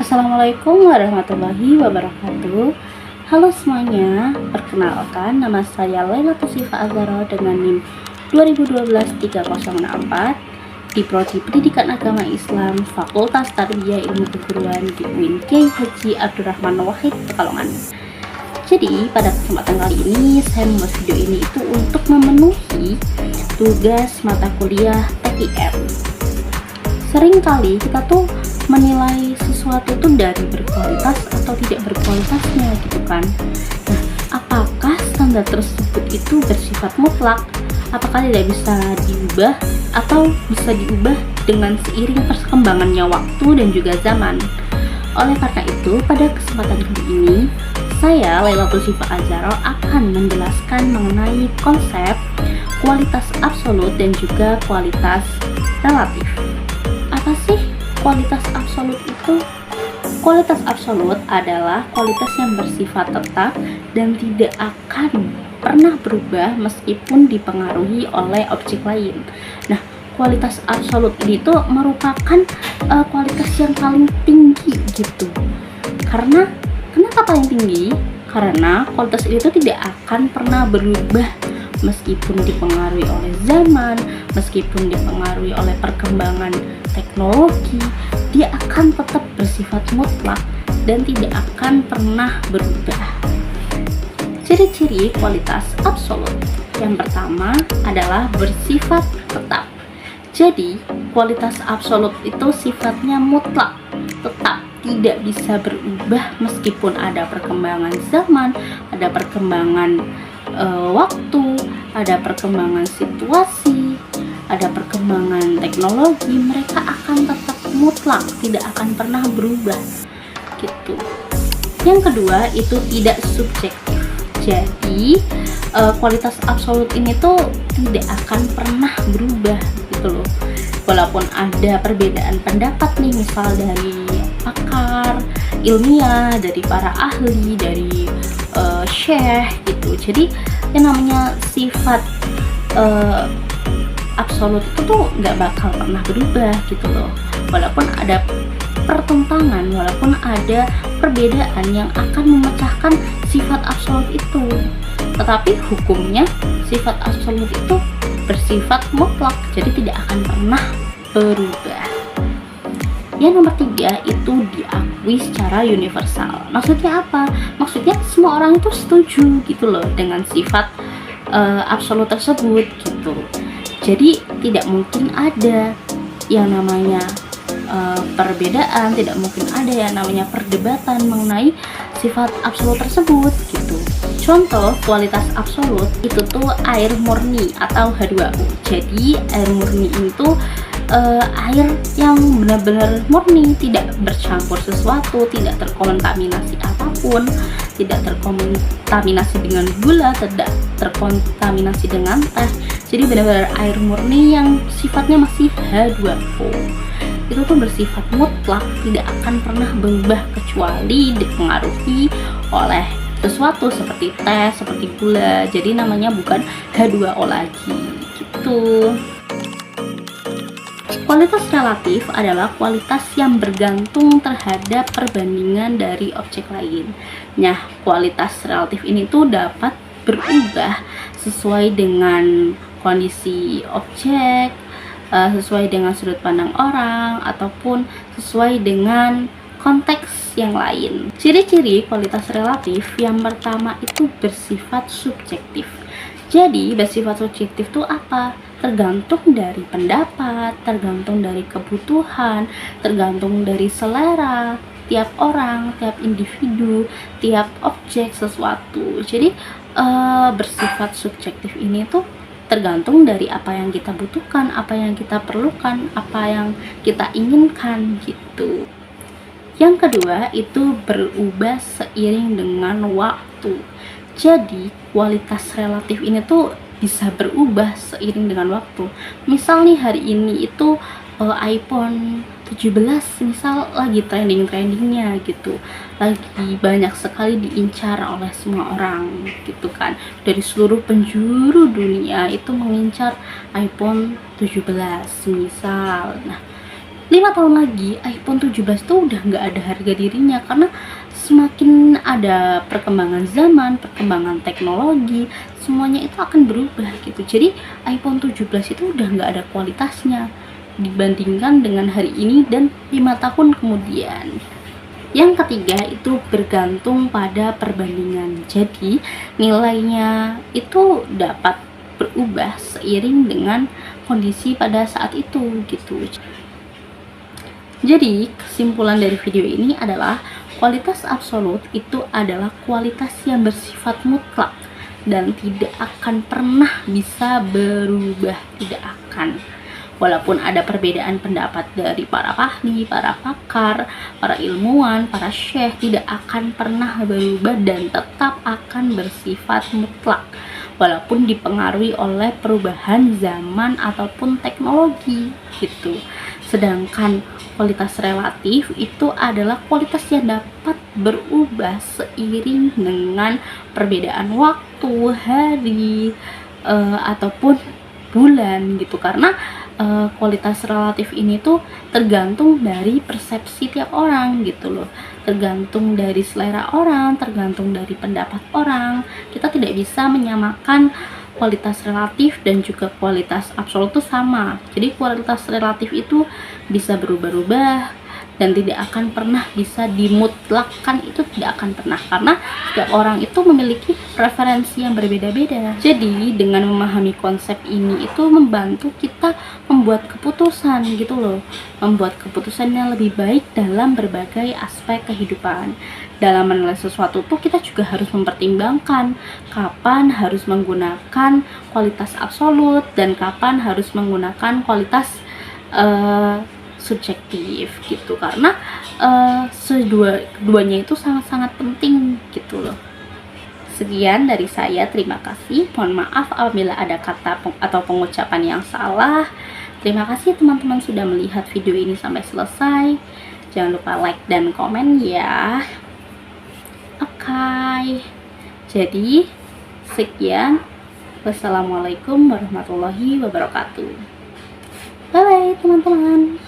Assalamualaikum warahmatullahi wabarakatuh. Halo semuanya, perkenalkan nama saya Laila Tusifa Azhara dengan NIM 2012-3064 di Prodi Pendidikan Agama Islam Fakultas Tarbiyah Ilmu Keguruan di UIN Kiai Haji Abdurrahman Wahid Pekalongan. Jadi pada kesempatan kali ini saya membuat video ini itu untuk memenuhi tugas mata kuliah TIM. Seringkali kita tuh menilai sesuatu itu dari berkualitas atau tidak berkualitasnya gitu kan. Nah, apakah standar tersebut itu bersifat mutlak? Apakah tidak bisa diubah atau bisa diubah dengan seiring perkembangannya waktu dan juga zaman? Oleh karena itu, pada kesempatan kali ini saya Laila Tusifa Azhara akan menjelaskan mengenai konsep kualitas absolut dan juga kualitas relatif. Apa sih kualitas absolut itu? Kualitas absolut adalah kualitas yang bersifat tetap dan tidak akan pernah berubah meskipun dipengaruhi oleh objek lain. Nah, kualitas absolut ini tuh merupakan kualitas yang paling tinggi gitu. Karena kenapa paling tinggi? Karena kualitas itu tidak akan pernah berubah meskipun dipengaruhi oleh zaman, meskipun dipengaruhi oleh perkembangan teknologi, dia akan tetap bersifat mutlak dan tidak akan pernah berubah. Ciri-ciri kualitas absolut yang pertama adalah bersifat tetap. Jadi, kualitas absolut itu sifatnya mutlak, tetap, tidak bisa berubah meskipun ada perkembangan zaman, ada perkembangan waktu, ada perkembangan situasi, ada perkembangan teknologi, mereka akan tetap mutlak, tidak akan pernah berubah gitu. Yang kedua itu tidak subjektif. Jadi kualitas absolut ini tuh tidak akan pernah berubah gitu loh. Walaupun ada perbedaan pendapat nih, misal dari pakar ilmiah, dari para ahli, dari syekh gitu. Jadi yang namanya sifat absolut itu tuh nggak bakal pernah berubah gitu loh. Walaupun ada pertentangan, walaupun ada perbedaan yang akan memecahkan sifat absolut itu, tetapi hukumnya sifat absolut itu bersifat mutlak, jadi tidak akan pernah berubah. Yang nomor 3 itu diakui secara universal. Maksudnya apa? Maksudnya semua orang itu setuju gitu loh dengan sifat absolut tersebut gitu. Jadi tidak mungkin ada yang namanya perbedaan, tidak mungkin ada yang namanya perdebatan mengenai sifat absolut tersebut gitu. Contoh kualitas absolut itu tuh air murni atau H2O. Jadi air murni itu air yang benar-benar murni, tidak bercampur sesuatu, tidak terkontaminasi apapun, tidak terkontaminasi dengan gula, tidak terkontaminasi dengan teh. Jadi benar-benar air murni yang sifatnya masih H2O. Itu tuh bersifat mutlak, tidak akan pernah berubah kecuali dipengaruhi oleh sesuatu seperti teh, seperti gula. Jadi namanya bukan H2O lagi gitu. Kualitas relatif adalah kualitas yang bergantung terhadap perbandingan dari objek lain. Nah, kualitas relatif ini tuh dapat berubah sesuai dengan kondisi objek, sesuai dengan sudut pandang orang, ataupun sesuai dengan konteks yang lain. Ciri-ciri kualitas relatif yang pertama itu bersifat subjektif. Jadi bersifat subjektif itu apa? Tergantung dari pendapat, tergantung dari kebutuhan, tergantung dari selera tiap orang, tiap individu, tiap objek sesuatu. Jadi bersifat subjektif ini tuh tergantung dari apa yang kita butuhkan, apa yang kita perlukan, apa yang kita inginkan gitu. Yang kedua itu berubah seiring dengan waktu. Jadi kualitas relatif ini tuh bisa berubah seiring dengan waktu. Misal nih hari ini itu iPhone 17 misal lagi trending-trendingnya gitu, lagi banyak sekali diincar oleh semua orang gitu kan, dari seluruh penjuru dunia itu mengincar iPhone 17 misal. Nah, 5 tahun lagi iPhone 17 tuh udah nggak ada harga dirinya, karena semakin ada perkembangan zaman, perkembangan teknologi, semuanya itu akan berubah gitu. Jadi iPhone 17 itu udah nggak ada kualitasnya dibandingkan dengan hari ini dan 5 tahun kemudian. Yang ketiga itu bergantung pada perbandingan. Jadi nilainya itu dapat berubah seiring dengan kondisi pada saat itu gitu. Jadi kesimpulan dari video ini adalah kualitas absolut itu adalah kualitas yang bersifat mutlak dan tidak akan pernah bisa berubah, tidak akan. Walaupun ada perbedaan pendapat dari para ahli, para pakar, para ilmuwan, para syekh, tidak akan pernah berubah dan tetap akan bersifat mutlak. Walaupun dipengaruhi oleh perubahan zaman ataupun teknologi gitu. Sedangkan kualitas relatif itu adalah kualitas yang dapat berubah seiring dengan perbedaan waktu, hari, ataupun bulan gitu. Karena kualitas relatif ini tuh tergantung dari persepsi tiap orang gitu loh, tergantung dari selera orang, tergantung dari pendapat orang. Kita tidak bisa menyamakan kualitas relatif dan juga kualitas absolut itu sama. Jadi kualitas relatif itu bisa berubah-ubah dan tidak akan pernah bisa dimutlakkan, itu tidak akan pernah, karena setiap orang itu memiliki preferensi yang berbeda-beda. Jadi dengan memahami konsep ini itu membantu kita membuat keputusan gitu loh, membuat keputusan yang lebih baik dalam berbagai aspek kehidupan. Dalam menilai sesuatu tuh kita juga harus mempertimbangkan kapan harus menggunakan kualitas absolut dan kapan harus menggunakan kualitas subjektif gitu, karena keduanya itu sangat-sangat penting gitu loh. Sekian dari saya, terima kasih. Mohon maaf apabila ada kata atau pengucapan yang salah. Terima kasih teman-teman sudah melihat video ini sampai selesai. Jangan lupa like dan komen ya. Oke. Jadi sekian. Wassalamualaikum warahmatullahi wabarakatuh. Bye teman-teman.